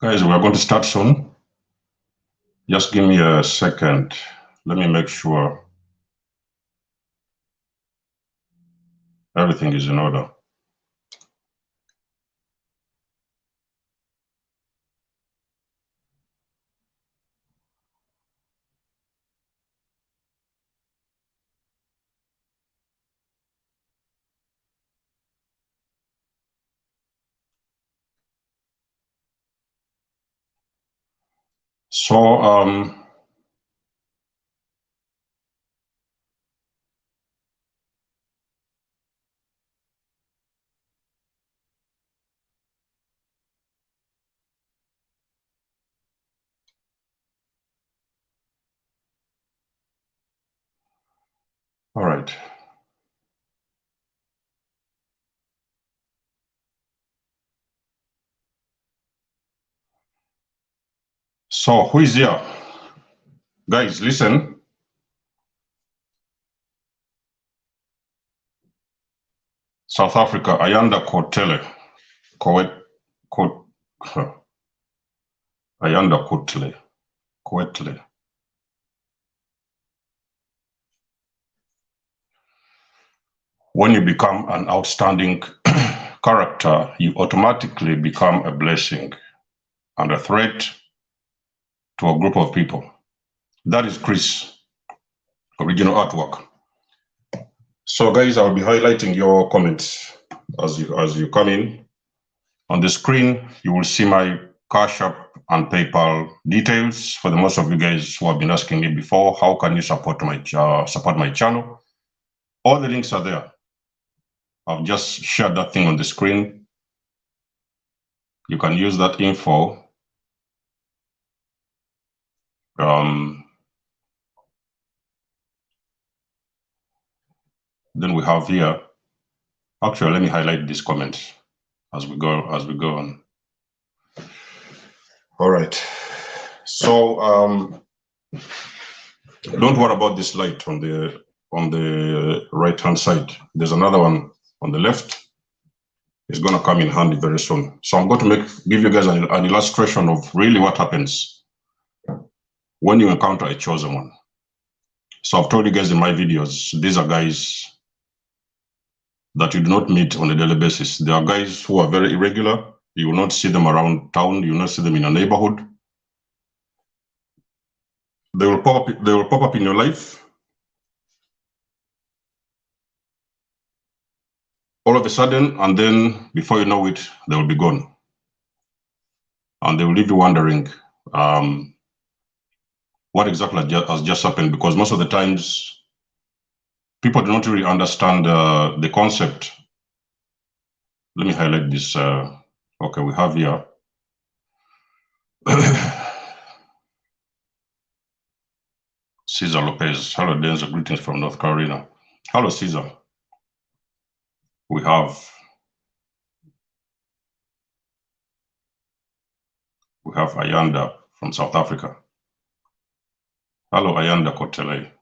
Guys, we're going to start soon. Just give me a second. Let me make sure everything is in order. So, all right. So, who is here? Guys, listen. South Africa, Ayanda Kotele. Ayanda Kotele. When you become an outstanding character, you automatically become a blessing and a threat to a group of people. That is Chris' original artwork. So guys, I'll be highlighting your comments as you come in. On the screen, you will see my Cashapp and PayPal details. For the most of you guys who have been asking me before, how can you support my channel? All the links are there. I've just shared that thing on the screen. You can use that info. Then we have here. Actually, let me highlight these comments as we go on. All right. So don't worry about this light on the right hand side. There's another one on the left. It's going to come in handy very soon. So I'm going to give you guys an illustration of really what happens when you encounter a chosen one. So I've told you guys in my videos, these are guys that you do not meet on a daily basis. There are guys who are very irregular. You will not see them around town. You will not see them in a neighborhood. They will pop up in your life. All of a sudden, and then before you know it, they will be gone. And they will leave you wondering what exactly has just happened, because most of the times people do not really understand the concept. Let me highlight this. Okay, we have here. Cesar Lopez. Hello, Denzel. Greetings from North Carolina. Hello, Cesar. We have Ayanda from South Africa. Hello, Ayanda Kotley.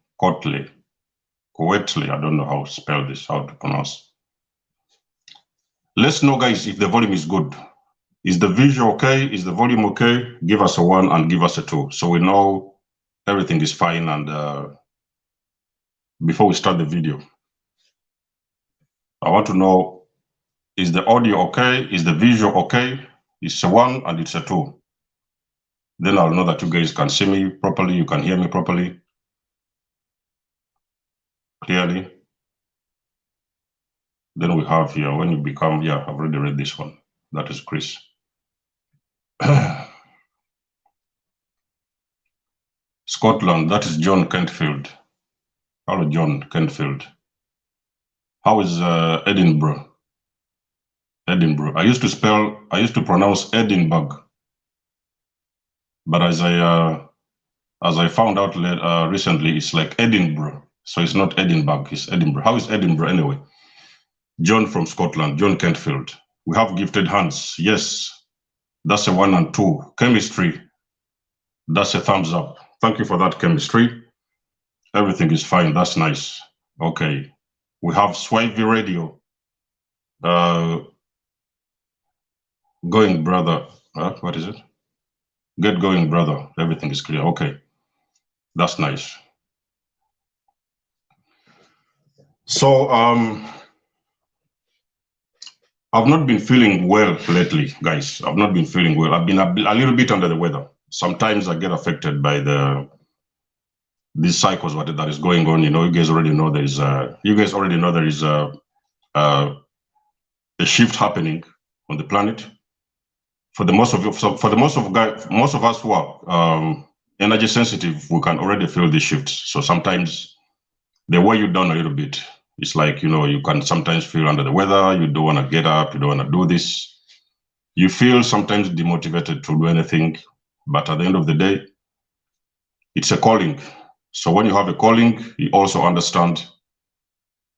I don't know how to spell this, how to pronounce. Let's know, guys, if the volume is good. Is the visual okay? Is the volume okay? Give us a 1 and give us a 2, so we know everything is fine. And before we start the video, I want to know, is the audio okay? Is the visual okay? It's a 1 and it's a 2. Then I'll know that you guys can see me properly, you can hear me properly, clearly. Then we have here, when you become, yeah, I've already read this one. That is Chris. Scotland, that is John Kentfield. Hello, John Kentfield. How is Edinburgh? Edinburgh. I used to pronounce Edinburgh, but as I found out recently, it's like Edinburgh. So it's not Edinburgh, it's Edinburgh. How is Edinburgh anyway? John from Scotland, John Kentfield. We have gifted hands. Yes, that's a 1 and 2. Chemistry, that's a thumbs up. Thank you for that, chemistry. Everything is fine. That's nice. Okay. We have Swivey Radio. Going, brother. What is it? Get going, brother. Everything is clear. Okay, that's nice. So I've not been feeling well lately, guys. I've not been feeling well. I've been a little bit under the weather. Sometimes I get affected by these cycles that is going on. You know, you guys already know there is a shift happening on the planet. For the most of you, so for the most of us who are energy sensitive, we can already feel the shifts. So sometimes they weigh you down a little bit. It's like, you know, you can sometimes feel under the weather. You don't want to get up. You don't want to do this. You feel sometimes demotivated to do anything. But at the end of the day, it's a calling. So when you have a calling, you also understand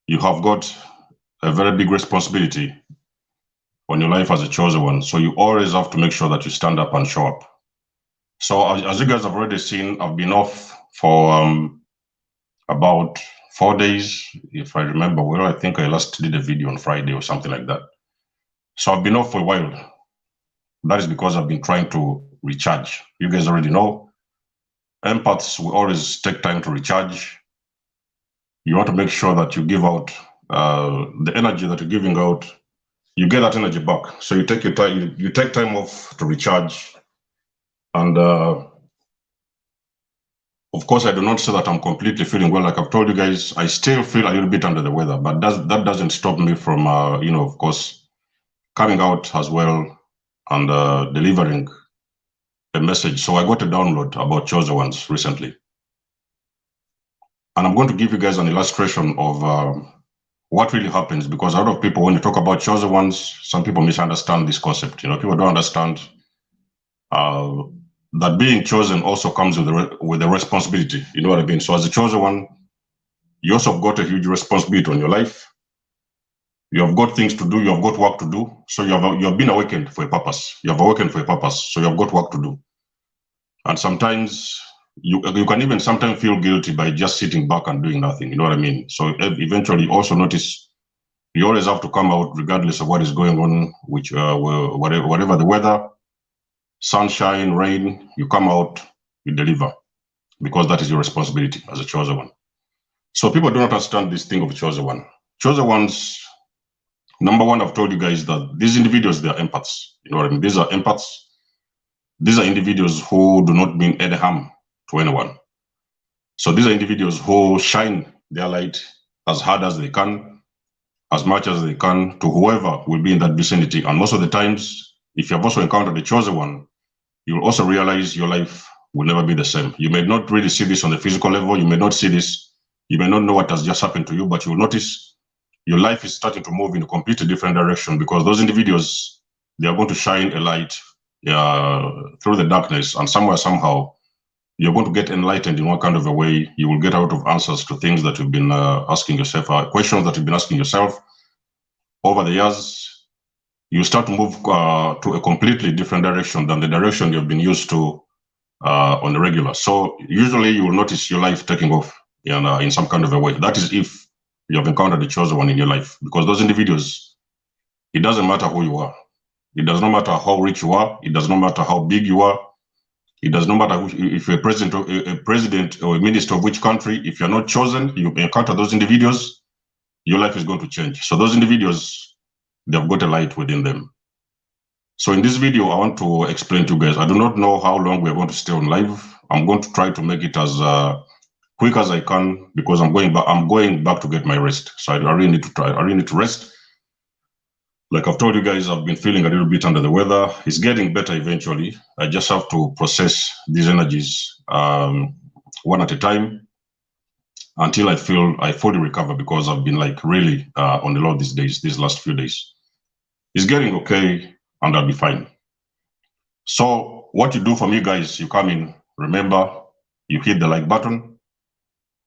you have got a very big responsibility on your life as a chosen one. So you always have to make sure that you stand up and show up. So as you guys have already seen, I've been off for about 4 days, if I remember well. I think I last did a video on Friday or something like that. So I've been off for a while. That is because I've been trying to recharge. You guys already know, empaths will always take time to recharge. You want to make sure that you give out the energy that you're giving out, you get that energy back. So you take your time, you take time off to recharge. And of course, I do not say that I'm completely feeling well. Like I've told you guys, I still feel a little bit under the weather, but that doesn't stop me from, you know, of course, coming out as well and delivering a message. So I got a download about chosen ones recently. And I'm going to give you guys an illustration of what really happens, because a lot of people, when you talk about chosen ones, some people misunderstand this concept. You know, people don't understand that being chosen also comes with a responsibility. You know what I mean? So as a chosen one, you also have got a huge responsibility on your life. You have got things to do. You have got work to do. So you have been awakened for a purpose. You have awakened for a purpose. So you have got work to do. And sometimes you can even sometimes feel guilty by just sitting back and doing nothing. You know what I mean? So eventually you also notice you always have to come out regardless of what is going on, which whatever the weather, sunshine, rain, you come out, you deliver, because that is your responsibility as a chosen one. So people do not understand this thing of chosen one. Chosen ones, number one, I've told you guys that these individuals, they are empaths. You know what I mean? These are empaths. These are individuals who do not mean any harm to anyone. So these are individuals who shine their light as hard as they can, as much as they can, to whoever will be in that vicinity. And most of the times, if you have also encountered the chosen one, you'll also realize your life will never be the same. You may not really see this on the physical level. You may not see this. You may not know what has just happened to you, but you'll notice your life is starting to move in a completely different direction, because those individuals, they are going to shine a light through the darkness, and somewhere, somehow, you're going to get enlightened in one kind of a way. You will get out of answers to things that you've been asking yourself, questions that you've been asking yourself over the years. You start to move to a completely different direction than the direction you've been used to on the regular. So usually you will notice your life taking off in some kind of a way. That is if you have encountered the chosen one in your life, because those individuals, it doesn't matter who you are. It does not matter how rich you are. It does not matter how big you are. It does not matter if you're a president or a minister of which country. If you're not chosen, you encounter those individuals, your life is going to change. So those individuals, they've got a light within them. So in this video, I want to explain to you guys. I do not know how long we're going to stay on live. I'm going to try to make it as quick as I can, because I'm going back to get my rest. So I really need to try. I really need to rest. Like I've told you guys, I've been feeling a little bit under the weather. It's getting better eventually. I just have to process these energies one at a time until I feel I fully recover, because I've been like really on the low these last few days. It's getting okay, and I'll be fine. So what you do for me, guys, you come in, remember, you hit the like button.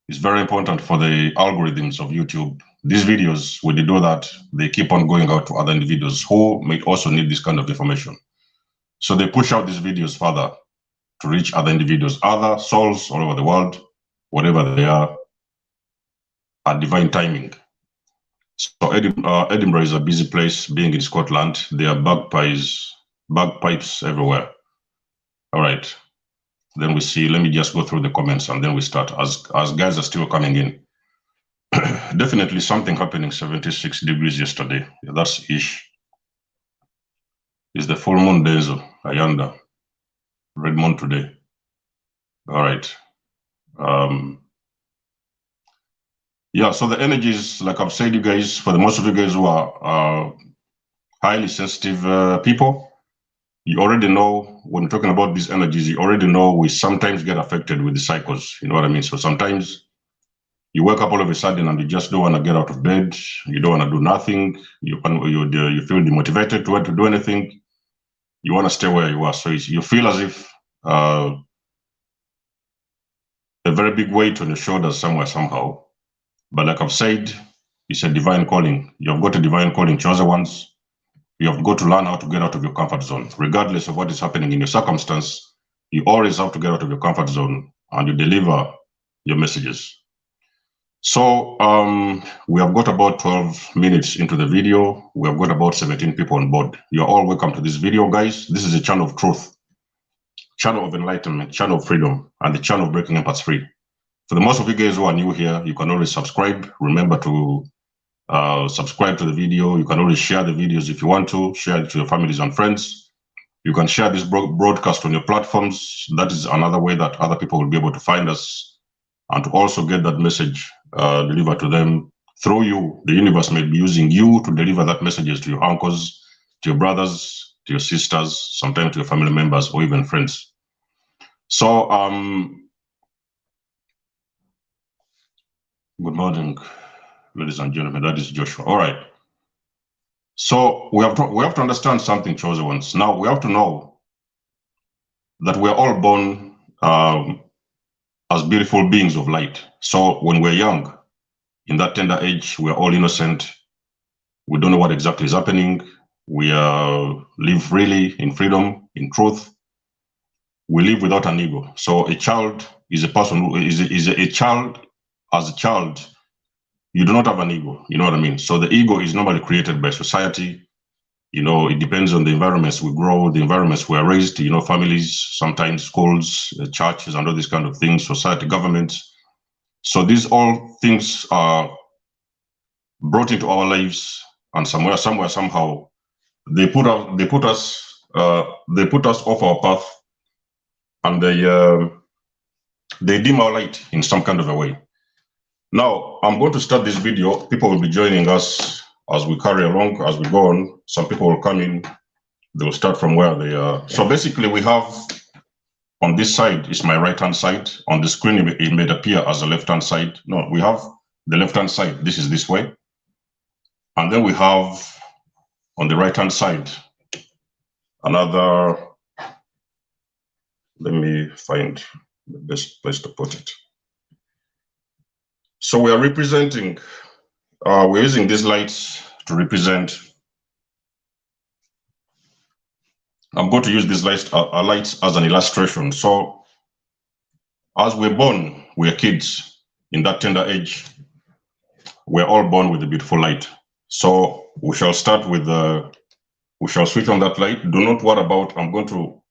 It's very important for the algorithms of YouTube. These videos, when they do that, they keep on going out to other individuals who may also need this kind of information. So they push out these videos further to reach other individuals, other souls all over the world, whatever they are, at divine timing. So Edinburgh is a busy place. Being in Scotland, there are bagpipes everywhere. All right. Then we see, let me just go through the comments and then we start as guys are still coming in. Definitely something happening 76 degrees yesterday. Yeah, that's ish. Is the full moon Denzo, Ayanda, red moon today. All right. Yeah, so the energies, like I've said, you guys, for the most of you guys who are highly sensitive people, you already know when you're talking about these energies, you already know we sometimes get affected with the cycles. You know what I mean? So sometimes you wake up all of a sudden and you just don't want to get out of bed. You don't want to do nothing. You feel demotivated to do anything. You want to stay where you are. So you feel as if a very big weight on your shoulders somewhere, somehow. But like I've said, it's a divine calling. You've got a divine calling, chosen ones. You have got to learn how to get out of your comfort zone. Regardless of what is happening in your circumstance, you always have to get out of your comfort zone and you deliver your messages. So we have got about 12 minutes into the video. We have got about 17 people on board. You're all welcome to this video, guys. This is a channel of truth, channel of enlightenment, channel of freedom, and the channel of breaking empaths free. For the most of you guys who are new here, you can always subscribe. Remember to subscribe to the video. You can always share the videos if you want to. Share it to your families and friends. You can share this broadcast on your platforms. That is another way that other people will be able to find us and to also get that message delivered to them through you. The universe may be using you to deliver that messages to your uncles, to your brothers, to your sisters, sometimes to your family members or even friends. So, good morning, ladies and gentlemen. That is Joshua. All right. So we have to understand something, chosen ones. Now we have to know that we are all born as beautiful beings of light. So when we're young, in that tender age, we're all innocent. We don't know what exactly is happening. We live freely in freedom, in truth. We live without an ego. So a child is a person who is a child. As a child, you do not have an ego. You know what I mean? So the ego is normally created by society. You know, it depends on the environments we grow, the environments we are raised, you know, families, sometimes schools, churches, and all these kind of things, society, governments. So these all things are brought into our lives, and somewhere, somehow, they put us off our path, and they dim our light in some kind of a way. Now, I'm going to start this video. People will be joining us as we carry along, as we go on. Some people will come in. They will start from where they are. So basically, we have on this side is my right-hand side. On the screen, it may appear as the left-hand side. No, we have the left-hand side. This is this way. And then we have on the right-hand side another. Let me find the best place to put it. So we are representing, we're using these lights to represent. I'm going to use these lights as an illustration. So as we're born, we're kids in that tender age. We're all born with a beautiful light. So we shall start with we shall switch on that light. Do not worry about, I'm going to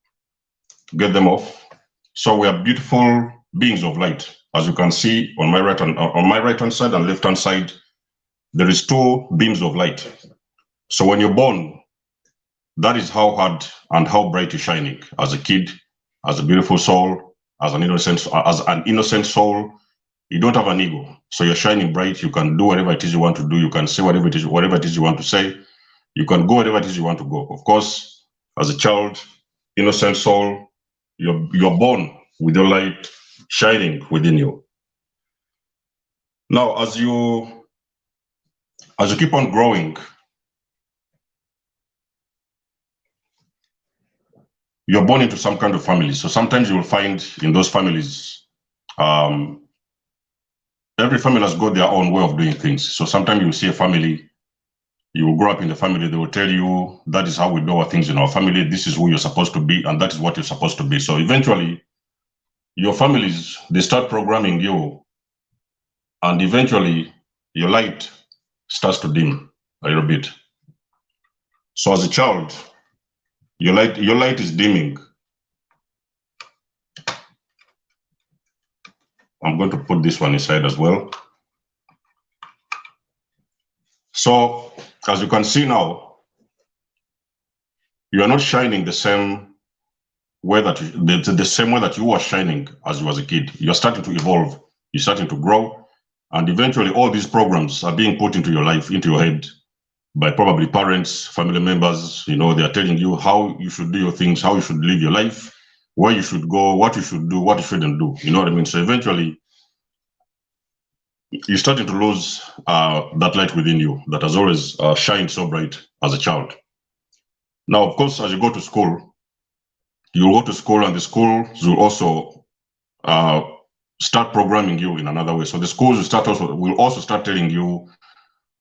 get them off. So we are beautiful beings of light. As you can see on my right-hand side and left-hand side, there is two beams of light. So when you're born, that is how hard and how bright you're shining as a kid, as a beautiful soul, as an innocent soul. You don't have an ego, so you're shining bright. You can do whatever it is you want to do. You can say whatever it is you want to say. You can go wherever it is you want to go. Of course, as a child, innocent soul, you're born with your light shining within you. Now, as you keep on growing, you're born into some kind of family. So sometimes you will find in those families, every family has got their own way of doing things. So sometimes you will see a family, you will grow up in the family, they will tell you, that is how we do our things in our family, this is who you're supposed to be, and that is what you're supposed to be. So eventually, your families, they start programming you, and eventually, your light starts to dim a little bit. So as a child, your light is dimming. I'm going to put this one inside as well. So as you can see now, you are not shining the same way that the same way that you were shining as you was a kid. You're starting to evolve, you're starting to grow, and eventually all these programs are being put into your life, into your head, by probably parents, family members. You know, they are telling you how you should do your things, how you should live your life, where you should go, what you should do, what you shouldn't do. You know what I mean? So eventually, you're starting to lose that light within you that has always shined so bright as a child. Now, of course, as you go to school, you'll go to school, and the schools will also start programming you in another way. So the schools will also start telling you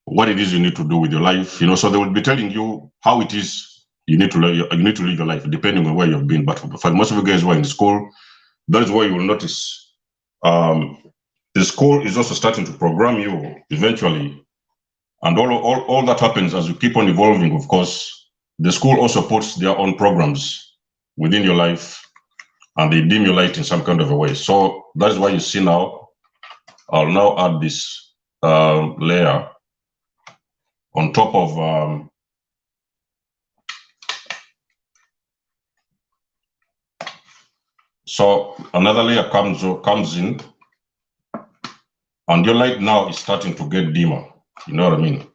what it is you need to do with your life. You know, so they will be telling you how it is you need to live your life, depending on where you've been. But for most of you guys who are in school, that is where you will notice the school is also starting to program you eventually. And all that happens as you keep on evolving. Of course, the school also puts their own programs within your life, and they dim your light in some kind of a way. So that is why you see now, I'll now add this layer on top of so another layer comes in, and your light now is starting to get dimmer. You know what I mean?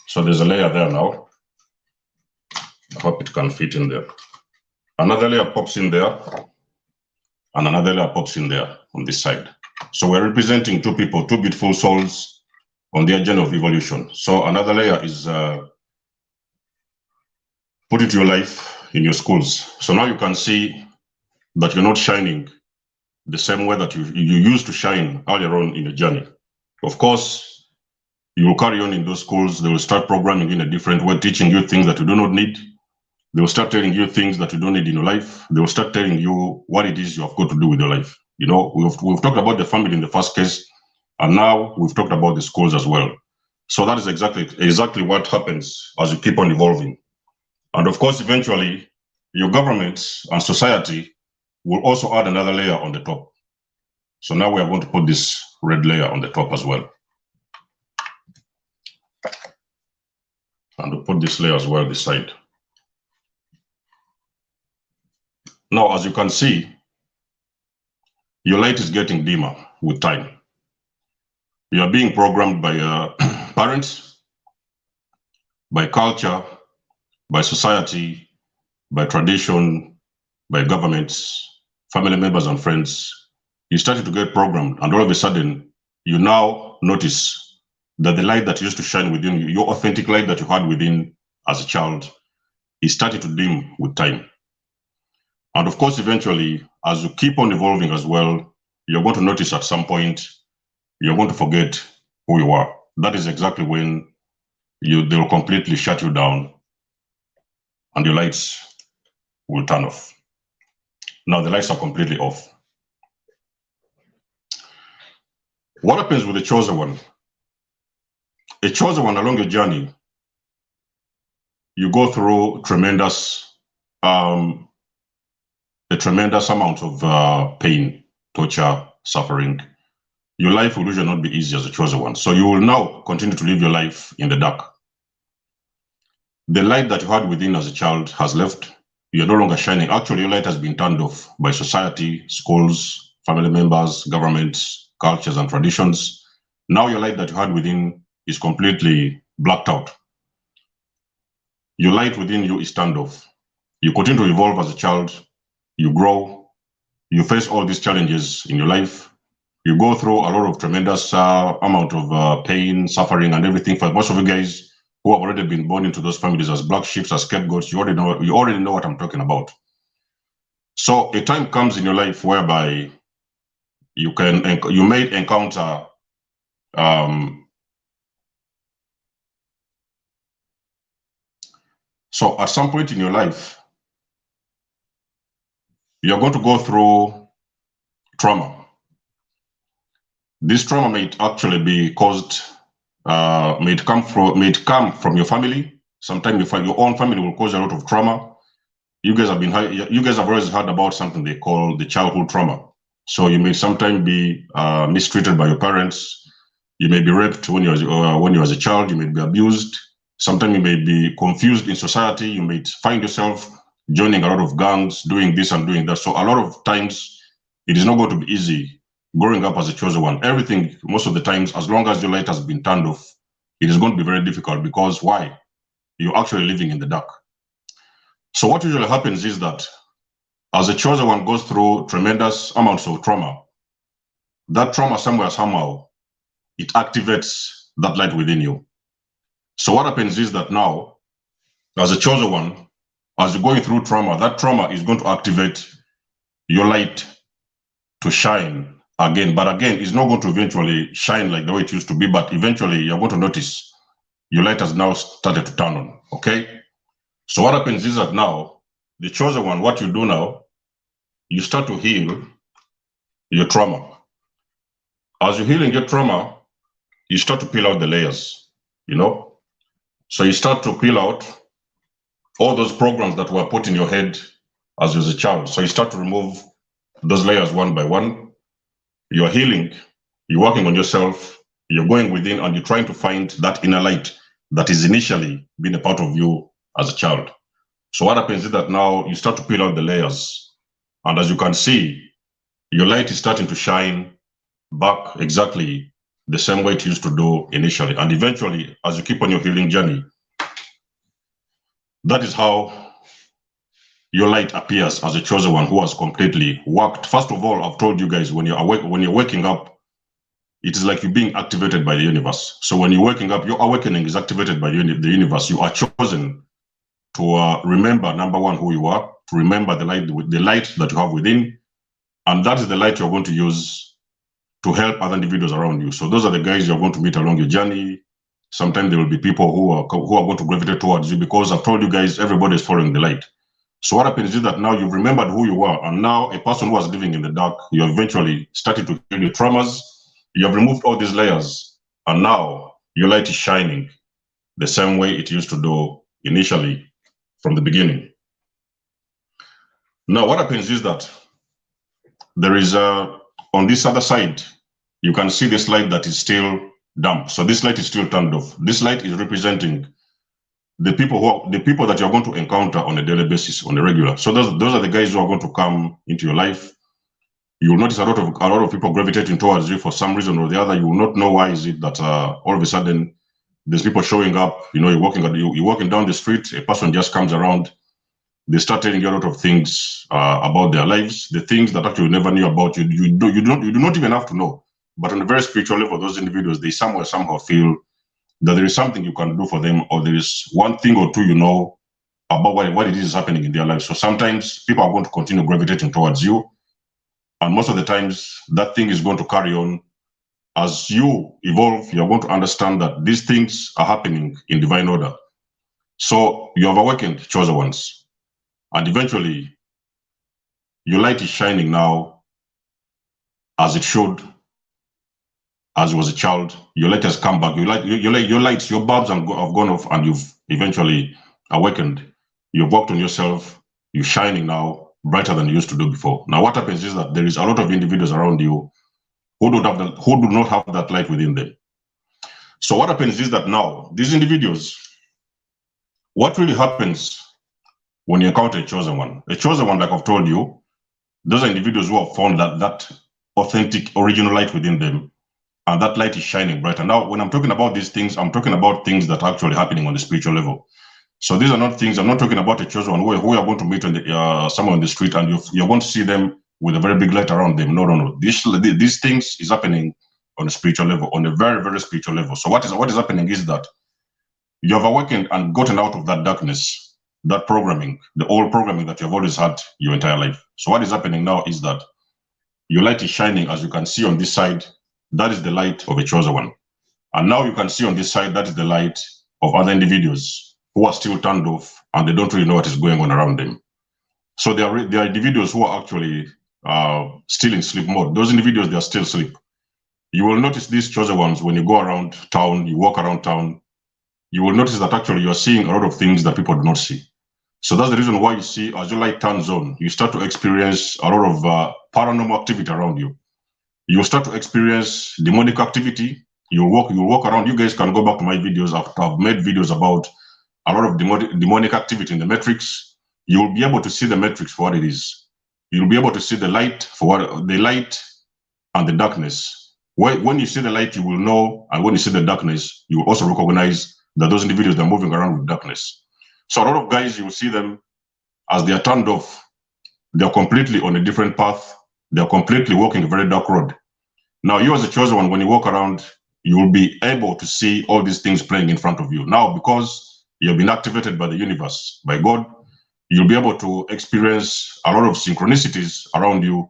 So there's a layer there now. I hope it can fit in there. Another layer pops in there, and another layer pops in there on this side. So we're representing two people, two beautiful souls on their journey of evolution. So another layer is put into your life in your schools. So now you can see that you're not shining the same way that you used to shine earlier on in your journey. Of course, you will carry on in those schools. They will start programming in a different way, teaching you things that you do not need. They will start telling you things that you don't need in your life. They will start telling you what it is you have got to do with your life. You know, we've talked about the family in the first case, and now we've talked about the schools as well. So that is exactly what happens as you keep on evolving. And of course, eventually, your governments and society will also add another layer on the top. So now we are going to put this red layer on the top as well. And we'll put this layer as well this side. Now, as you can see, your light is getting dimmer with time. You are being programmed by parents, by culture, by society, by tradition, by governments, family members and friends. You started to get programmed, and all of a sudden, you now notice that the light that used to shine within you, your authentic light that you had within as a child, is starting to dim with time. And of course, eventually, as you keep on evolving as well, you're going to notice at some point, you're going to forget who you are. That is exactly when they'll completely shut you down and your lights will turn off. Now the lights are completely off. What happens with the chosen one? A chosen one along your journey, you go through a tremendous amount of pain, torture, suffering. Your life will usually not be easy as a chosen one. So you will now continue to live your life in the dark. The light that you had within as a child has left. You're no longer shining. Actually, your light has been turned off by society, schools, family members, governments, cultures, and traditions. Now your light that you had within is completely blacked out. Your light within you is turned off. You continue to evolve as a child. You grow. You face all these challenges in your life. You go through a lot of tremendous amount of pain, suffering, and everything. For most of you guys who have already been born into those families as black sheep, as scapegoats, you already know what I'm talking about. So a time comes in your life whereby you may encounter so at some point in your life, you're going to go through trauma. This trauma may actually be caused, may it come from your family. Sometimes your own family will cause a lot of trauma. You guys have always heard about something they call the childhood trauma. So you may sometimes be mistreated by your parents. You may be raped when you was a child. You may be abused. Sometimes you may be confused in society. You may find yourself joining a lot of gangs, doing this and doing that. So a lot of times, it is not going to be easy growing up as a chosen one. Everything, most of the times, as long as your light has been turned off, it is going to be very difficult because why? You're actually living in the dark. So what usually happens is that as a chosen one goes through tremendous amounts of trauma, that trauma somewhere, somehow, it activates that light within you. So what happens is that now, as a chosen one, as you're going through trauma, that trauma is going to activate your light to shine again. But again, it's not going to eventually shine like the way it used to be, but eventually you're going to notice your light has now started to turn on, okay? So what happens is that now, the chosen one, what you do now, you start to heal your trauma. As you're healing your trauma, you start to peel out the layers, you know? So you start to peel out all those programs that were put in your head as you was a child. So you start to remove those layers one by one. You're healing, you're working on yourself, you're going within and you're trying to find that inner light that is initially been a part of you as a child. So what happens is that now you start to peel out the layers. And as you can see, your light is starting to shine back exactly the same way it used to do initially. And eventually, as you keep on your healing journey, that is how your light appears as a chosen one who has completely worked. First of all, I've told you guys, when you're awake, when you're waking up, it is like you're being activated by the universe. So when you're waking up, your awakening is activated by the universe. You are chosen to remember, number one, who you are, to remember the light that you have within, and that is the light you're going to use to help other individuals around you. So those are the guys you're going to meet along your journey. Sometimes there will be people who are going to gravitate towards you because I've told you guys, everybody is following the light. So what happens is that now you've remembered who you are, and now a person who was living in the dark, you eventually started to heal your traumas. You have removed all these layers, and now your light is shining the same way it used to do initially from the beginning. Now what happens is that there is on this other side, you can see this light that is still damp. So this light is still turned off. This light is representing the people that you're going to encounter on a daily basis, on a regular. So those are the guys who are going to come into your life. You will notice a lot of people gravitating towards you for some reason or the other. You will not know why is it that all of a sudden there's people showing up. You know, you're walking down the street, a person just comes around. They start telling you a lot of things about their lives, the things that actually you never knew about. You do not even have to know. But on a very spiritual level, those individuals, they somehow feel that there is something you can do for them, or there is one thing or two you know about what it is happening in their lives. So sometimes people are going to continue gravitating towards you, and most of the times that thing is going to carry on. As you evolve, you're going to understand that these things are happening in divine order. So you have awakened, chosen ones, and eventually your light is shining now as it should. As you was a child, your light has come back. Your lights, your bulbs have gone off, and you've eventually awakened. You've worked on yourself. You're shining now brighter than you used to do before. Now, what happens is that there is a lot of individuals around you who do not have that light within them. So what happens is that now these individuals, what really happens when you encounter a chosen one, like I've told you, those are individuals who have found that authentic, original light within them. And that light is shining brighter. Now, when I'm talking about these things, I'm talking about things that are actually happening on the spiritual level. So these are not things, I'm not talking about a chosen one who you are going to meet on somewhere on the street and you're going to see them with a very big light around them. No. These things is happening on a spiritual level, on a very, very spiritual level. So what is happening is that you have awakened and gotten out of that darkness, that programming, the old programming that you've always had your entire life. So what is happening now is that your light is shining, as you can see on this side. That is the light of a chosen one. And now you can see on this side, that is the light of other individuals who are still turned off and they don't really know what is going on around them. So there are individuals who are actually still in sleep mode. Those individuals, they are still asleep. You will notice these chosen ones when you go around town, you walk around town, you will notice that actually you are seeing a lot of things that people do not see. So that's the reason why you see, as your light turns on, you start to experience a lot of paranormal activity around you. You start to experience demonic activity. You'll walk around. You guys can go back to my videos. I've made videos about a lot of demonic activity in the matrix. You'll be able to see the matrix for what it is. You'll be able to see the light for what the light and the darkness. When you see the light, you will know, and when you see the darkness, you will also recognize that those individuals, they're moving around with darkness. So a lot of guys, you will see them as they are turned off. They're completely on a different path. They're completely walking a very dark road. Now, you as a chosen one, when you walk around, you will be able to see all these things playing in front of you. Now, because you've been activated by the universe, by God, you'll be able to experience a lot of synchronicities around you.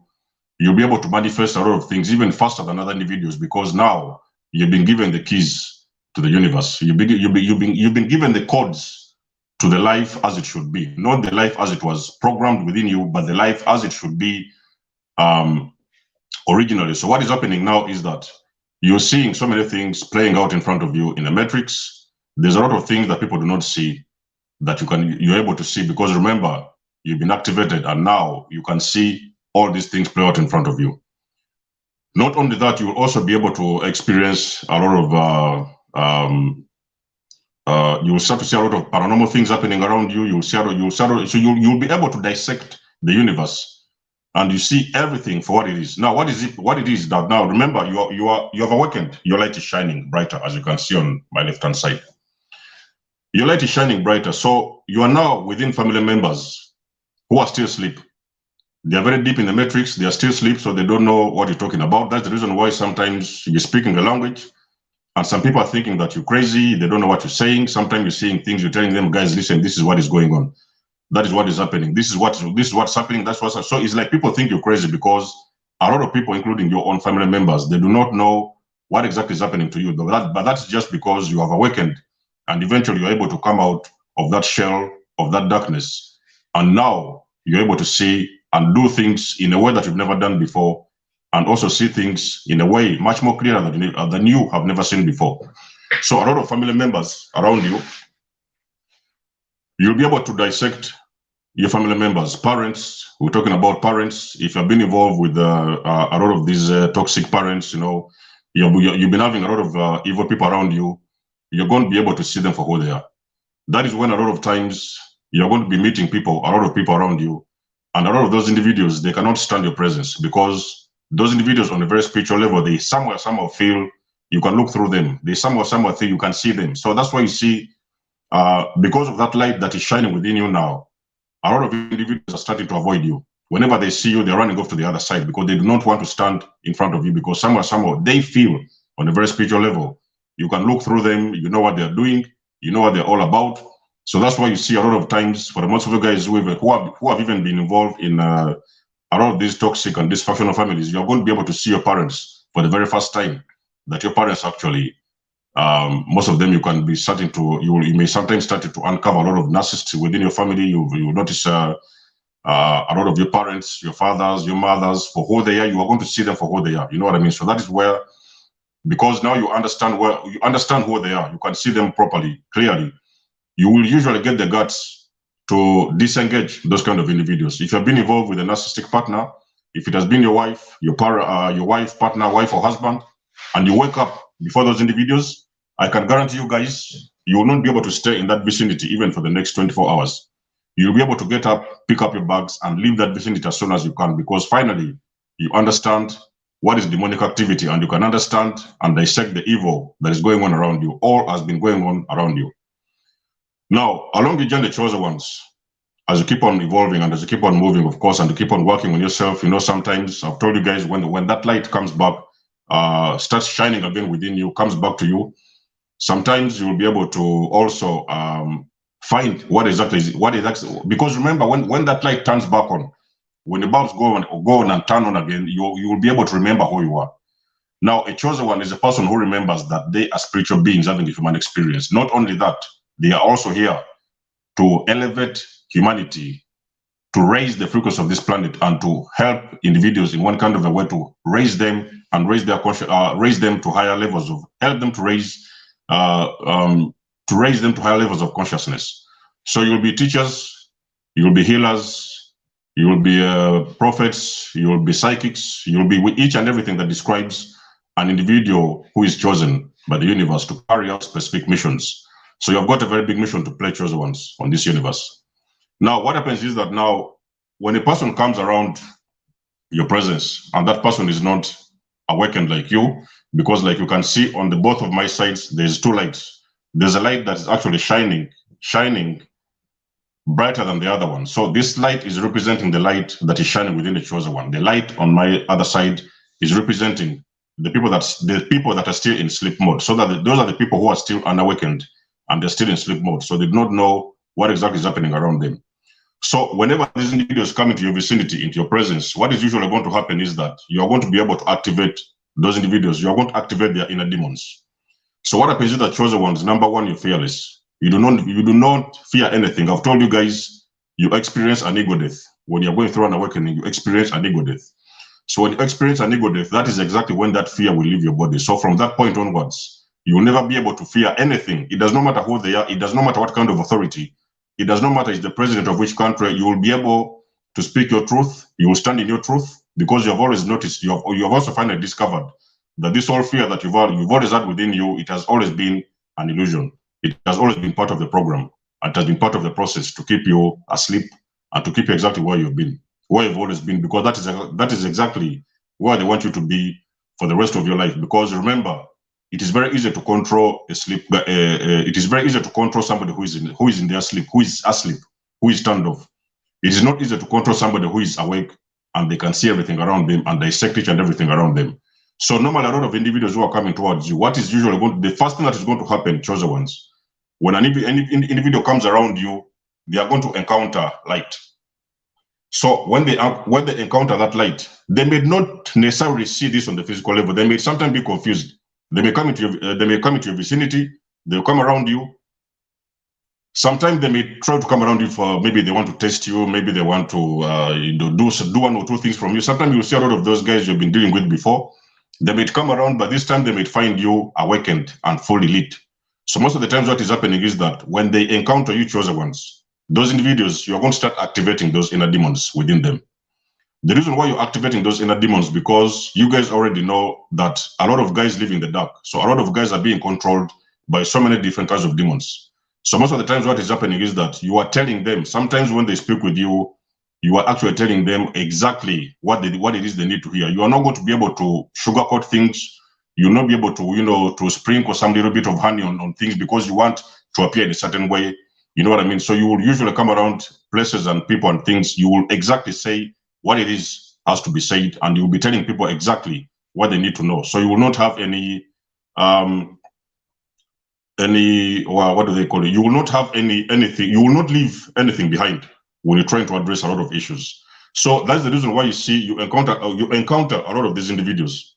You'll be able to manifest a lot of things even faster than other individuals, because now you've been given the keys to the universe. You've been given the codes to the life as it should be, not the life as it was programmed within you, but the life as it should be originally. So what is happening now is that you're seeing so many things playing out in front of you in the matrix. There's a lot of things that people do not see that you're able to see, because remember, you've been activated and now you can see all these things play out in front of you. Not only that, you will also be able to experience a lot of you will start to see a lot of paranormal things happening around you. So you'll be able to dissect the universe, and you see everything for what it is. Now, what it is that now, remember, you have awakened. Your light is shining brighter, as you can see on my left-hand side. Your light is shining brighter. So you are now within family members who are still asleep. They are very deep in the matrix. They are still asleep, so they don't know what you're talking about. That's the reason why sometimes you're speaking the language, and some people are thinking that you're crazy. They don't know what you're saying. Sometimes you're saying things, you're telling them, guys, listen, this is what is going on. That is what is happening. This is what's happening. That's what's so it's like people think you're crazy, because a lot of people, including your own family members, they do not know what exactly is happening to you. But that's just because you have awakened, and eventually you're able to come out of that shell, of that darkness, and now you're able to see and do things in a way that you've never done before, and also see things in a way much more clearer than you have never seen before. So a lot of family members around you, you'll be able to dissect your family members, parents. We're talking about parents. If you've been involved with a lot of these toxic parents, you've been having a lot of evil people around you, you're going to be able to see them for who they are. That is when a lot of times you're going to be meeting people, a lot of people around you, and a lot of those individuals, they cannot stand your presence, because those individuals on a very spiritual level, they somehow feel you can look through them. They somehow think you can see them. So that's why you see, because of that light that is shining within you now, a lot of individuals are starting to avoid you. Whenever they see you, they're running off to the other side, because they do not want to stand in front of you, because somehow they feel on a very spiritual level, you can look through them, you know what they're doing, you know what they're all about. So that's why you see a lot of times, for the most of you guys who have even been involved in a lot of these toxic and dysfunctional families, you're going to be able to see your parents for the very first time, that your parents actually, most of them, you can be starting to, you may sometimes start to uncover a lot of narcissists within your family. You notice a lot of your parents, your fathers, your mothers, for who they are. You are going to see them for who they are. You know what I mean? So that is where, because now you understand who they are, you can see them properly, clearly. You will usually get the guts to disengage those kind of individuals. If you've been involved with a narcissistic partner, if it has been your wife, your wife, partner, wife or husband, and you wake up before those individuals, I can guarantee you guys, you will not be able to stay in that vicinity even for the next 24 hours. You'll be able to get up, pick up your bags, and leave that vicinity as soon as you can, because finally you understand what is demonic activity, and you can understand and dissect the evil that is going on around you, or has been going on around you. Now, along the journey, chosen ones, as you keep on evolving and as you keep on moving, of course, and you keep on working on yourself, sometimes I've told you guys, when that light comes back, starts shining again within you, comes back to you, sometimes you'll be able to also find what exactly, because remember, when that light turns back on, when the bulbs go on and turn on again, you will be able to remember who you are. Now, a chosen one is a person who remembers that they are spiritual beings having a human experience. Not only that, they are also here to elevate humanity, to raise the frequency of this planet, and to help individuals in one kind of a way to raise them and raise their raise them to higher levels of, help them to raise them to higher levels of consciousness. So you'll be teachers, You will be healers, you will be prophets, you will be psychics, you will be with each and everything that describes an individual who is chosen by the universe to carry out specific missions. So you've got a very big mission to play, chosen ones, on this universe. Now, what happens is that now, when a person comes around your presence and that person is not awakened like you, because like you can see on the both of my sides, there's two lights. There's a light that is actually shining brighter than the other one. So this light is representing the light that is shining within the chosen one. The light on my other side is representing the people that are still in sleep mode. So that those are the people who are still unawakened and they're still in sleep mode. So they do not know what exactly is happening around them. So whenever these individuals come into your vicinity, into your presence, what is usually going to happen is that you are going to be able to activate those individuals. You are going to activate their inner demons. So what happens is that chosen ones, number one, you're fearless. You do not fear anything. I've told you guys, you experience an ego death. When you're going through an awakening, you experience an ego death. So when you experience an ego death, that is exactly when that fear will leave your body. So from that point onwards, you will never be able to fear anything. It does not matter who they are. It does not matter what kind of authority. It does not matter if the president of which country. You will be able to speak your truth. You will stand in your truth because you have always noticed, you have also finally discovered that this whole fear that you've always had within you, it has always been an illusion. It has always been part of the program. It has been part of the process to keep you asleep and to keep you exactly where you've been, where you've always been, because that is exactly where they want you to be for the rest of your life. Because remember, it is very easy to control a sleep. It is very easy to control somebody who is in their sleep, who is asleep, who is turned off. It is not easy to control somebody who is awake and they can see everything around them and dissect each and everything around them. So normally, a lot of individuals who are coming towards you, what is usually the first thing that is going to happen, chosen ones, when any individual comes around you, they are going to encounter light. So when they encounter that light, they may not necessarily see this on the physical level. They may sometimes be confused. They may come into your vicinity. They'll come around you. Sometimes they may try to come around you for maybe they want to test you. Maybe they want to do one or two things from you. Sometimes you'll see a lot of those guys you've been dealing with before. They may come around, but this time they may find you awakened and fully lit. So most of the times what is happening is that when they encounter you, chosen ones, those individuals, you're going to start activating those inner demons within them. The reason why you're activating those inner demons, because you guys already know that a lot of guys live in the dark. So a lot of guys are being controlled by so many different kinds of demons. So most of the times what is happening is that you are telling them, sometimes when they speak with you, you are actually telling them exactly what it is they need to hear. You are not going to be able to sugarcoat things. You'll not be able to, to sprinkle some little bit of honey on things because you want to appear in a certain way. You know what I mean? So you will usually come around places and people and things. You will exactly say what it is has to be said, and you will be telling people exactly what they need to know. So you will not have any what do they call it? You will not have anything. You will not leave anything behind when you're trying to address a lot of issues. So that's the reason why you see you encounter a lot of these individuals.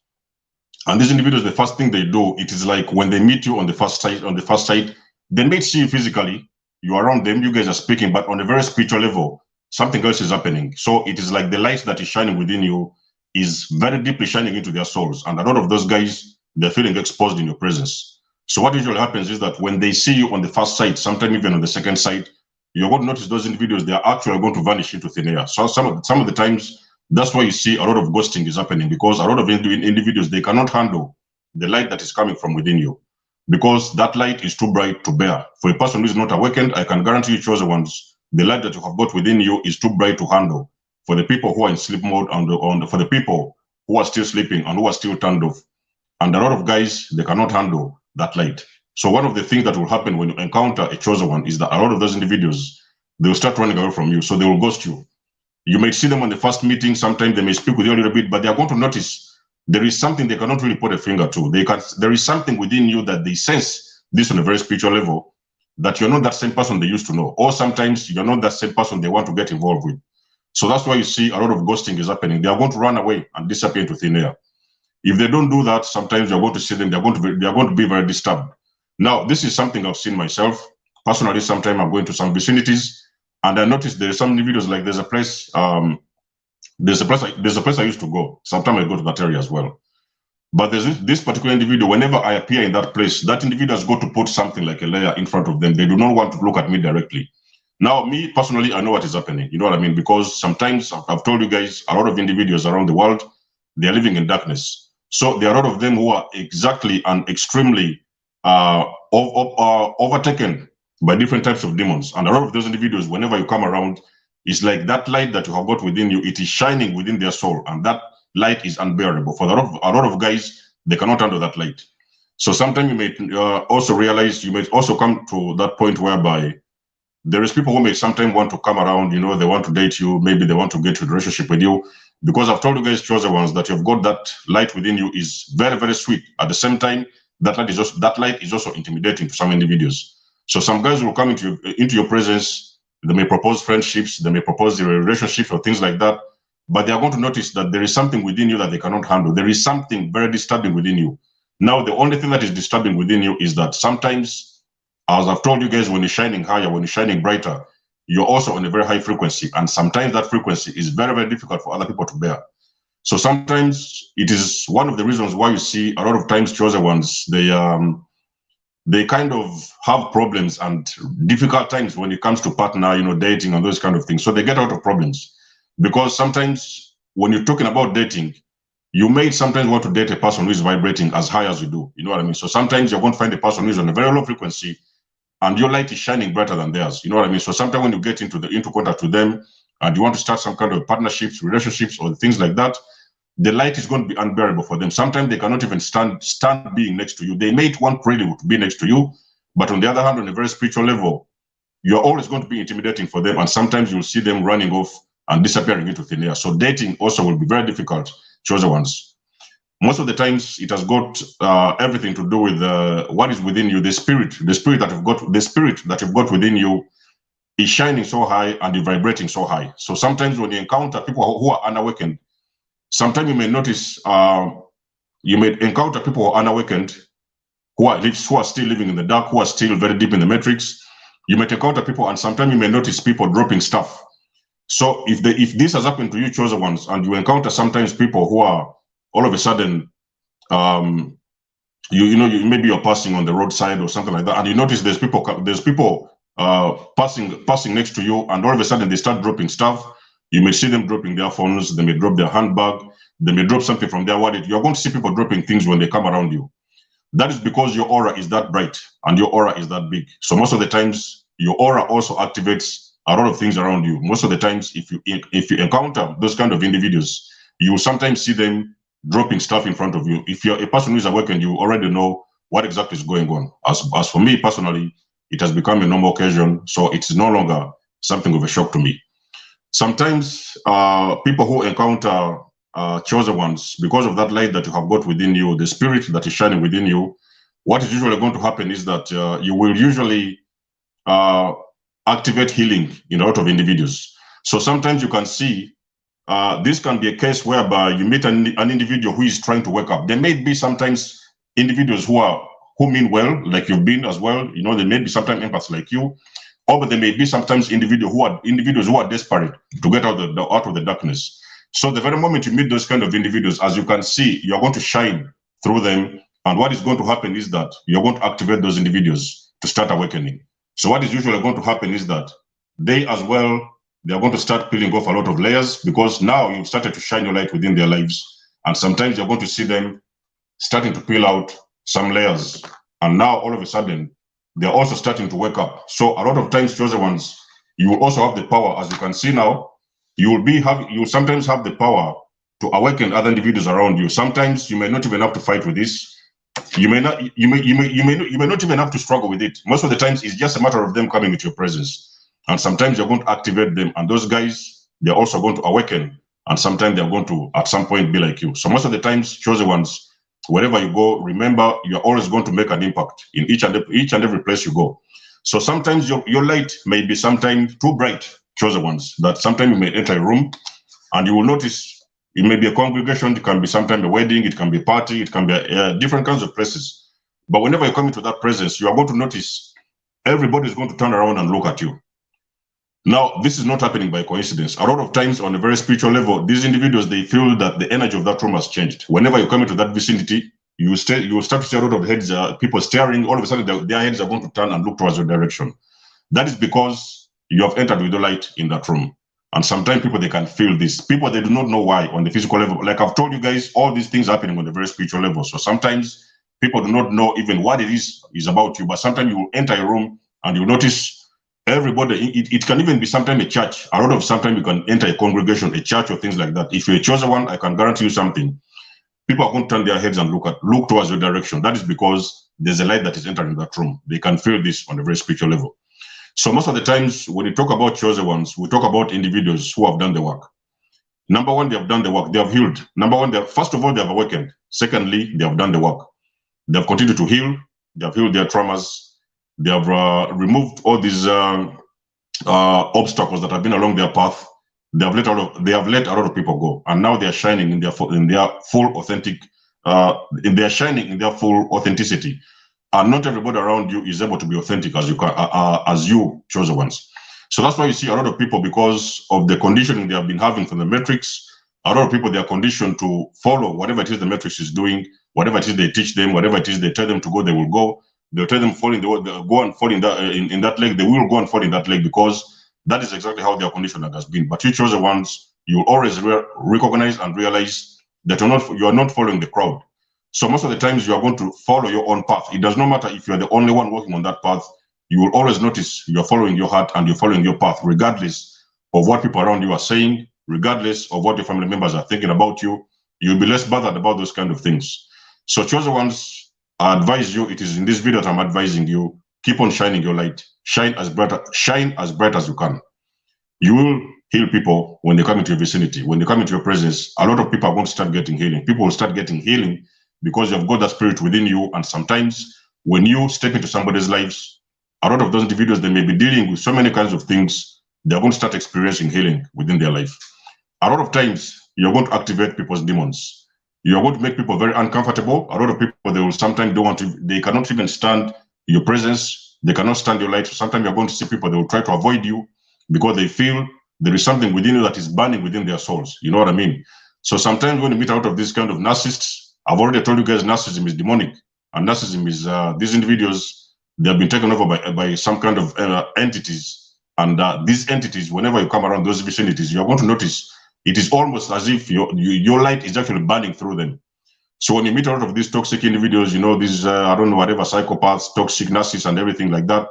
And these individuals, the first thing they do, it is like when they meet you on the first sight, they may see you physically, you're around them, you guys are speaking, but on a very spiritual level, something else is happening. So it is like the light that is shining within you is very deeply shining into their souls. And a lot of those guys, they're feeling exposed in your presence. So what usually happens is that when they see you on the first sight, sometimes even on the second sight, you're going to notice those individuals, they are actually going to vanish into thin air. So some of the times, that's why you see a lot of ghosting is happening, because a lot of individuals, they cannot handle the light that is coming from within you, because that light is too bright to bear. For a person who is not awakened, I can guarantee you, chosen ones, the light that you have got within you is too bright to handle. For the people who are in sleep mode and for the people who are still sleeping and who are still turned off, and a lot of guys, they cannot handle that light. So one of the things that will happen when you encounter a chosen one is that a lot of those individuals, they will start running away from you. So they will ghost you. You may see them on the first meeting. Sometimes they may speak with you a little bit, but they are going to notice there is something they cannot really put a finger to. There is something within you that they sense this on a very spiritual level, that you're not that same person they used to know. Or sometimes you're not that same person they want to get involved with. So that's why you see a lot of ghosting is happening. They are going to run away and disappear into thin air. If they don't do that, sometimes you're going to see them, they are going to be very disturbed. Now, this is something I've seen myself. Personally, sometimes I'm going to some vicinities and I noticed there's some individuals, like there's a place I used to go. Sometimes I go to that area as well. But there's this particular individual, whenever I appear in that place, that individual has got to put something like a layer in front of them. They do not want to look at me directly. Now, me personally, I know what is happening. You know what I mean? Because sometimes I've told you guys, a lot of individuals around the world, they are living in darkness. So there are a lot of them who are exactly and extremely overtaken by different types of demons. And a lot of those individuals, whenever you come around, it's like that light that you have got within you, it is shining within their soul. And that light is unbearable. For a lot of guys, they cannot handle that light. So sometimes you may also realize, you may also come to that point whereby there is people who may sometimes want to come around, you know, they want to date you, maybe they want to get to a relationship with you, because I've told you guys, chosen ones, that you've got that light within you is very, very sweet. At the same time, that light is also intimidating to some individuals. So some guys will come into your presence, they may propose friendships, they may propose a relationship or things like that, but they are going to notice that there is something within you that they cannot handle. There is something very disturbing within you. Now, the only thing that is disturbing within you is that sometimes, as I've told you guys, when you're shining higher, when you're shining brighter, you're also on a very high frequency. And sometimes that frequency is very, very difficult for other people to bear. So sometimes it is one of the reasons why you see a lot of times chosen ones, they kind of have problems and difficult times when it comes to partner, you know, dating and those kind of things. So they get out of problems because sometimes when you're talking about dating, you may sometimes want to date a person who is vibrating as high as you do. You know what I mean? So sometimes you're going to find a person who is on a very low frequency and your light is shining brighter than theirs. You know what I mean? So sometimes when you get into contact with them and you want to start some kind of partnerships, relationships, or things like that, the light is going to be unbearable for them. Sometimes they cannot even stand being next to you. They may want really to be next to you, but on the other hand, on a very spiritual level, you're always going to be intimidating for them. And sometimes you'll see them running off and disappearing into thin air. So dating also will be very difficult, chosen ones. Most of the times it has got everything to do with what is within you, the spirit that you've got within you is shining so high and you're vibrating so high. So sometimes when you encounter people who are unawakened, sometimes you may notice, you may encounter people who are unawakened, who are still living in the dark, who are still very deep in the matrix. You may encounter people, and sometimes you may notice people dropping stuff. So if this has happened to you, chosen ones, and you encounter sometimes people who are all of a sudden, maybe you're passing on the roadside or something like that, and you notice there's people passing next to you, and all of a sudden they start dropping stuff. You may see them dropping their phones, they may drop their handbag, they may drop something from their wallet. You're going to see people dropping things when they come around you. That is because your aura is that bright and your aura is that big. So most of the times, your aura also activates a lot of things around you. Most of the times, if you encounter those kind of individuals, you will sometimes see them dropping stuff in front of you. If you're a person who is awakened, you already know what exactly is going on. As for me personally, it has become a normal occasion, so it's no longer something of a shock to me. Sometimes people who encounter chosen ones, because of that light that you have got within you, the spirit that is shining within you, what is usually going to happen is that you will usually activate healing in a lot of individuals. So sometimes you can see this can be a case whereby you meet an individual who is trying to wake up. There may be sometimes individuals who mean well, like you've been as well. You know, there may be sometimes empaths like you, or there may be sometimes individuals who are desperate to get out of the darkness. So the very moment you meet those kind of individuals, as you can see, you're going to shine through them. And what is going to happen is that you're going to activate those individuals to start awakening. So what is usually going to happen is that they as well, they're going to start peeling off a lot of layers, because now you've started to shine your light within their lives. And sometimes you're going to see them starting to peel out some layers. And now all of a sudden, they're also starting to wake up. So a lot of times, chosen ones, you will also have the power, as you can see now, you sometimes have the power to awaken other individuals around you. Sometimes you may not even have to fight with this. You may not even have to struggle with it. Most of the times it's just a matter of them coming into your presence. And sometimes you're going to activate them, and those guys, they're also going to awaken, and sometimes they're going to at some point be like you. So most of the times, chosen ones, wherever you go, remember you're always going to make an impact in each and every place you go. So sometimes your light may be sometimes too bright, chosen ones, that sometimes you may enter a room and you will notice it may be a congregation, it can be sometimes a wedding, it can be a party, it can be different kinds of places. But whenever you come into that presence, you are going to notice everybody is going to turn around and look at you. Now, this is not happening by coincidence. A lot of times on a very spiritual level, these individuals, they feel that the energy of that room has changed. Whenever you come into that vicinity, you will start to see a lot of heads, people staring. All of a sudden, their heads are going to turn and look towards your direction. That is because you have entered with the light in that room. And sometimes people, they can feel this. People, they do not know why on the physical level. Like I've told you guys, all these things happening on the very spiritual level. So sometimes people do not know even what it is about you. But sometimes you will enter a room and you notice everybody. It can even be sometimes a church. A lot of sometimes you can enter a congregation, a church, or things like that. If you're a chosen one, I can guarantee you something. People are going to turn their heads and look towards your direction. That is because there's a light that is entering that room. They can feel this on a very spiritual level. So most of the times when we talk about chosen ones, we talk about individuals who have done the work. Number one, they have done the work. They have healed. Number one, first of all, they have awakened. Secondly, they have done the work. They have continued to heal. They have healed their traumas. They have removed all these obstacles that have been along their path. They have let a lot of people go, and now they are shining in their full authentic. They are shining in their full authenticity. And not everybody around you is able to be authentic as you chosen ones. So that's why you see a lot of people, because of the conditioning they have been having from the matrix, a lot of people, they are conditioned to follow whatever it is the matrix is doing, whatever it is they teach them, whatever it is they tell them to go, they will go. They'll tell them fall in go and fall in that lake, they will go and fall in that lake, because that is exactly how their conditioning has been. But you chosen ones, you will always recognize and realize that you are not following the crowd. So most of the times you are going to follow your own path. It does not matter if you are the only one walking on that path. You will always notice you're following your heart and you're following your path, regardless of what people around you are saying, regardless of what your family members are thinking about you. You'll be less bothered about those kind of things. So chosen ones, I advise you, it is in this video that I'm advising you, keep on shining your light. Shine as bright as you can. You will heal people when they come into your vicinity. When they come into your presence, a lot of people are going to start getting healing. People will start getting healing because you've got that spirit within you. And sometimes when you step into somebody's lives, a lot of those individuals, they may be dealing with so many kinds of things, they're going to start experiencing healing within their life. A lot of times, you're going to activate people's demons. You're going to make people very uncomfortable. A lot of people, they will sometimes don't want to, they cannot even stand your presence. They cannot stand your light. So sometimes you're going to see people, they will try to avoid you because they feel there is something within you that is burning within their souls. You know what I mean? So sometimes when you meet out of this kind of narcissists, I've already told you guys, narcissism is demonic, and narcissism is these individuals, they have been taken over by some kind of entities, and these entities, whenever you come around those vicinities, you're going to notice it is almost as if your light is actually burning through them. So when you meet out of these toxic individuals, you know, these I don't know, whatever, psychopaths, toxic narcissists, and everything like that,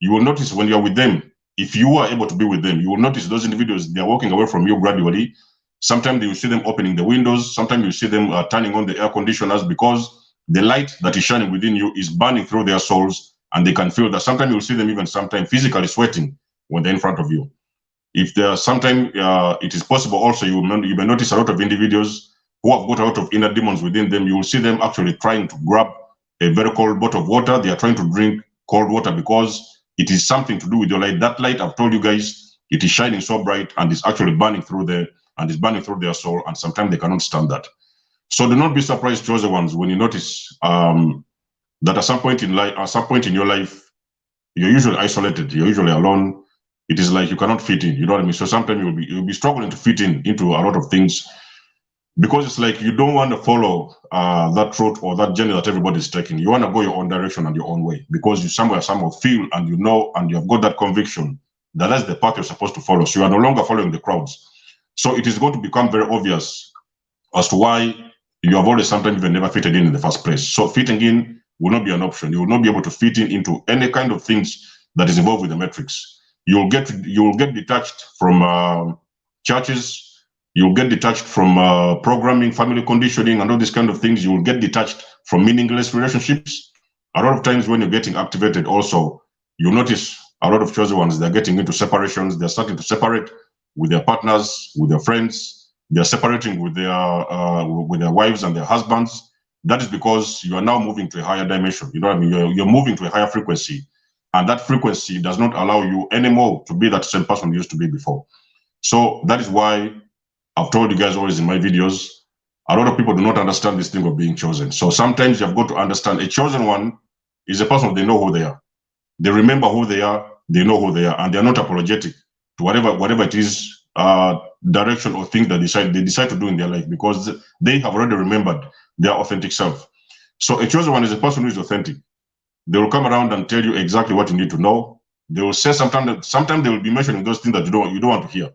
you will notice when you're with them, if you are able to be with them, you will notice those individuals, they are walking away from you gradually. Sometimes you will see them opening the windows. Sometimes you see them turning on the air conditioners, because the light that is shining within you is burning through their souls, and they can feel that. Sometimes you'll see them even sometimes physically sweating when they're in front of you. If there are sometimes, it is possible also, you may notice a lot of individuals who have got a lot of inner demons within them. You will see them actually trying to grab a very cold bottle of water. They are trying to drink cold water because it is something to do with your light. That light, I've told you guys, it is shining so bright and it's actually burning through there, and it's burning through their soul, and sometimes they cannot stand that. So do not be surprised, chosen ones, when you notice that at some point in your life, you're usually isolated, you're usually alone. It is like you cannot fit in, you know what I mean? So sometimes you'll be struggling to fit into a lot of things, because it's like you don't want to follow that route or that journey that everybody's taking. You want to go your own direction and your own way, because you somehow feel, and you know, and you have got that conviction that that's the path you're supposed to follow. So you are no longer following the crowds. So it is going to become very obvious as to why you have always sometimes even never fitted in the first place. So fitting in will not be an option. You will not be able to fit into any kind of things that is involved with the matrix. You will get detached from churches. You will get detached from programming, family conditioning, and all these kind of things. You will get detached from meaningless relationships. A lot of times when you're getting activated also, you'll notice a lot of chosen ones, they're getting into separations. They're starting to separate with their partners, with their friends. They're separating with their wives and their husbands. That is because you are now moving to a higher dimension. You know what I mean? You're moving to a higher frequency, and that frequency does not allow you anymore to be that same person you used to be before. So that is why I've told you guys always in my videos, a lot of people do not understand this thing of being chosen. So sometimes you've got to understand a chosen one is a person, they know who they are. They remember who they are, they know who they are, and they're not apologetic to whatever it is, direction or thing that they decide to do in their life, because they have already remembered their authentic self. So a chosen one is a person who is authentic. They will come around and tell you exactly what you need to know. They will say sometimes they will be mentioning those things that you don't want to hear.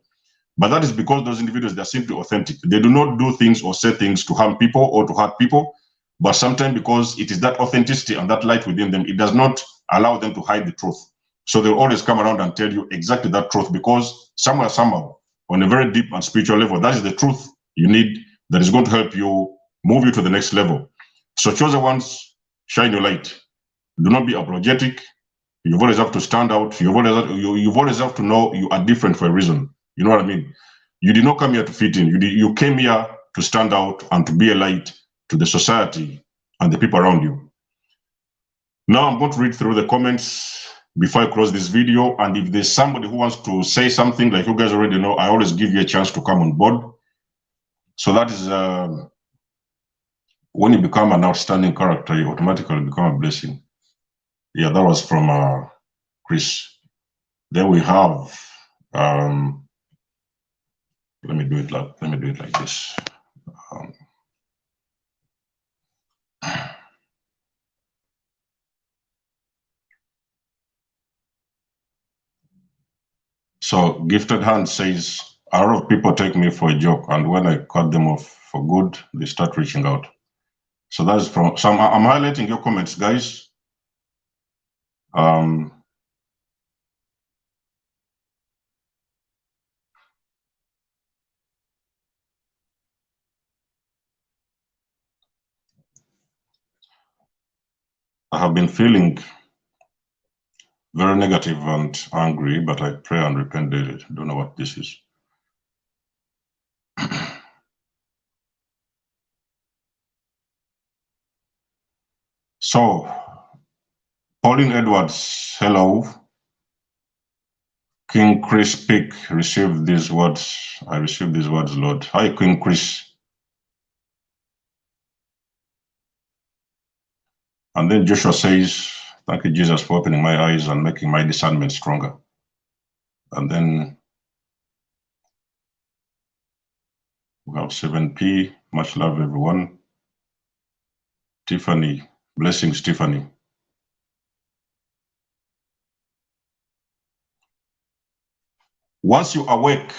But that is because those individuals, they're simply authentic. They do not do things or say things to harm people or to hurt people. But sometimes because it is that authenticity and that light within them, it does not allow them to hide the truth. So they'll always come around and tell you exactly that truth, because somewhere, somehow, on a very deep and spiritual level, that is the truth you need, that is going to help you move you to the next level. So chosen ones, shine your light. Do not be apologetic. You've always have to stand out. You've always have to know you are different for a reason. You know what I mean? You did not come here to fit in. You came here to stand out and to be a light to the society and the people around you. Now I'm going to read through the comments before I close this video. And if there's somebody who wants to say something, like you guys already know, I always give you a chance to come on board. So that is when you become an outstanding character, you automatically become a blessing. Yeah, that was from Chris. Then we have let me do it like this. So Gifted Hand says, a lot of people take me for a joke, and when I cut them off for good, they start reaching out. So that's from, so I'm highlighting your comments, guys. I have been feeling very negative and angry, but I pray and repent daily. Don't know what this is. So, Pauline Edwards, hello. King Chris Pick received these words. I received these words, Lord. Hi, King Chris. And then Joshua says, thank you, Jesus, for opening my eyes and making my discernment stronger. And then we have 7P. Much love, everyone. Tiffany, blessings, Tiffany. Once you awake,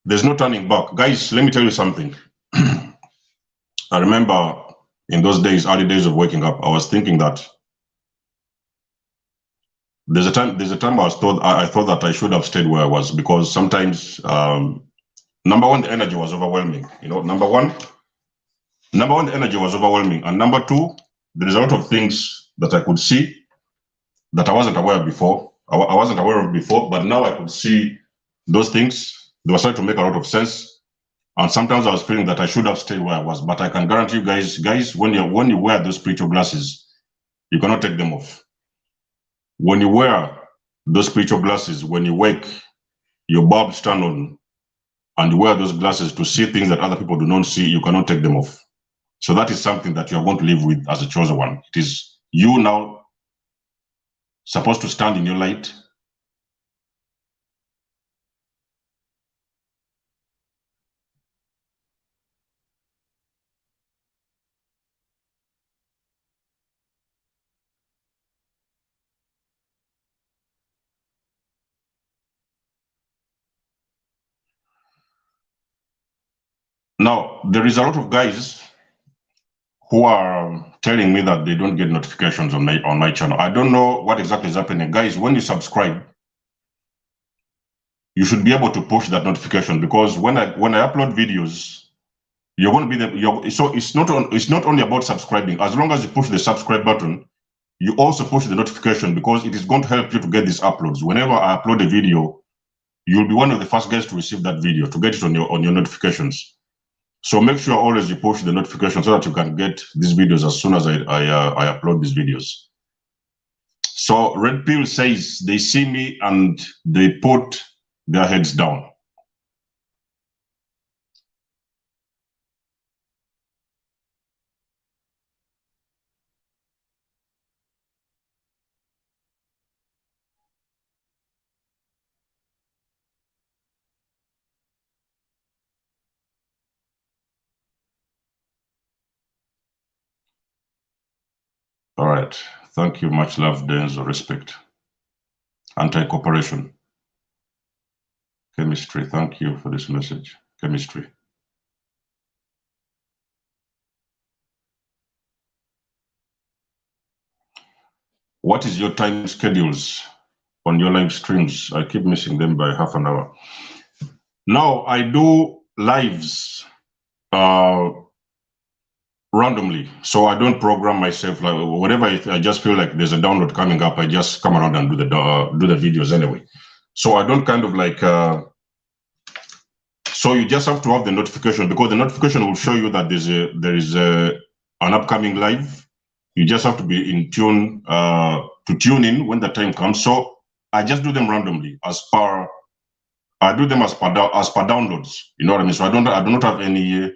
there's no turning back. Guys, let me tell you something. I remember in those days, early days of waking up, I was thinking that there's a time I thought that I should have stayed where I was, because sometimes, number one, the energy was overwhelming. You know, number one, the energy was overwhelming. And number two, there is a lot of things that I could see that I wasn't aware of before. I wasn't aware of before, but now I could see those things. They were starting to make a lot of sense. And sometimes I was feeling that I should have stayed where I was. But I can guarantee you guys, when you wear those spiritual glasses, you cannot take them off. When you wear those spiritual glasses, when you wake, your bulbs turn on, and you wear those glasses to see things that other people do not see, you cannot take them off. So that is something that you are going to live with as a chosen one. It is you now supposed to stand in your light. Now, there is a lot of guys who are telling me that they don't get notifications on my channel. I don't know what exactly is happening. Guys, when you subscribe, you should be able to push that notification, because when I upload videos, you're going to be so it's not only about subscribing. As long as you push the subscribe button, you also push the notification, because it is going to help you to get these uploads. Whenever I upload a video, you'll be one of the first guys to receive that video, to get it on your notifications. So make sure always you push the notification so that you can get these videos as soon as I upload these videos. So Red Pill says they see me and they put their heads down. All right. Thank you. Much love, Denzo. Respect. anti-cooperation. Chemistry, thank you for this message. Chemistry. What is your time schedules on your live streams? I keep missing them by half an hour. Now, I do lives randomly, so I don't program myself. Like whatever I just feel like there's a download coming up, I just come around and do the videos anyway. So I don't kind of like. So you just have to have the notification, because the notification will show you that there is an upcoming live. You just have to be in tune to tune in when the time comes. So I just do them randomly I do them as per downloads. You know what I mean? So I do not have any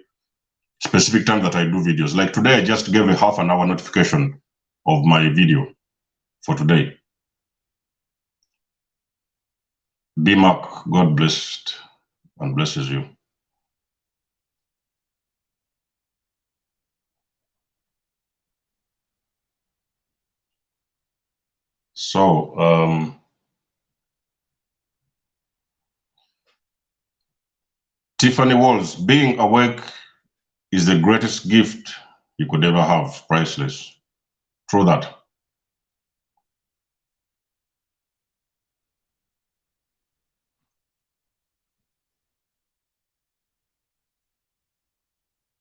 specific time that I do videos. Like today, I just gave a half an hour notification of my video for today. BMAC, God blessed and blesses you. So Tiffany Walls, being awake is the greatest gift you could ever have, priceless. True that.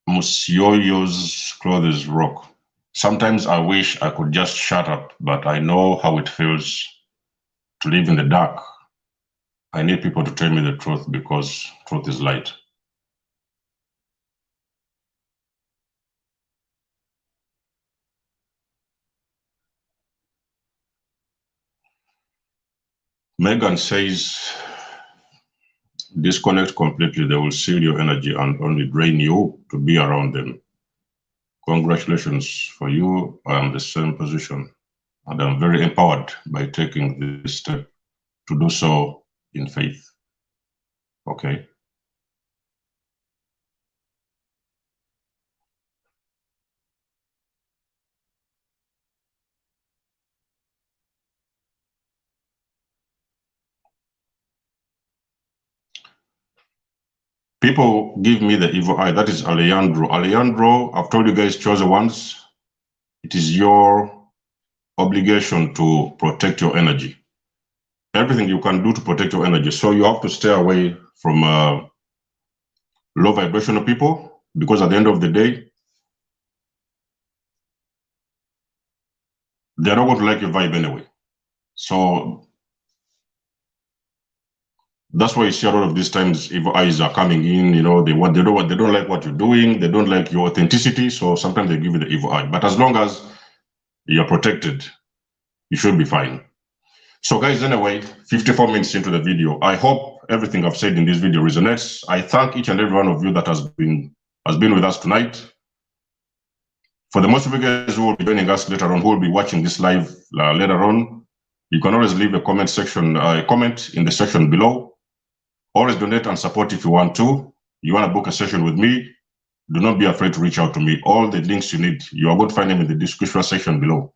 Musioyo's clothes rock. Sometimes I wish I could just shut up, but I know how it feels to live in the dark. I need people to tell me the truth, because truth is light. Megan says, disconnect completely. They will steal your energy and only drain you to be around them. Congratulations for you. I am the same position, and I'm very empowered by taking this step to do so in faith. Okay. People give me the evil eye. That is Alejandro. Alejandro, I've told you guys, chosen ones. It is your obligation to protect your energy. Everything you can do to protect your energy. So you have to stay away from low vibrational people, because at the end of the day, they're not going to like your vibe anyway. So that's why you see a lot of these times evil eyes are coming in. You know, they don't like what you're doing. They don't like your authenticity. So sometimes they give you the evil eye. But as long as you're protected, you should be fine. So guys, anyway, 54 minutes into the video, I hope everything I've said in this video resonates. I thank each and every one of you that has been with us tonight. For the most of you guys who will be joining us later on, who will be watching this live later on, you can always leave a comment in the section below. Always donate and support if you want to. You want to book a session with me, do not be afraid to reach out to me. All the links you need, you are going to find them in the description section below.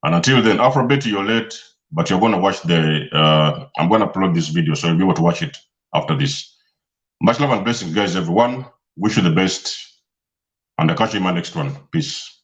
And until then, Afrobeat, you're late, but you're going to watch I'm going to upload this video, so you'll be able to watch it after this. Much love and blessings, guys, everyone. Wish you the best, and I'll catch you in my next one. Peace.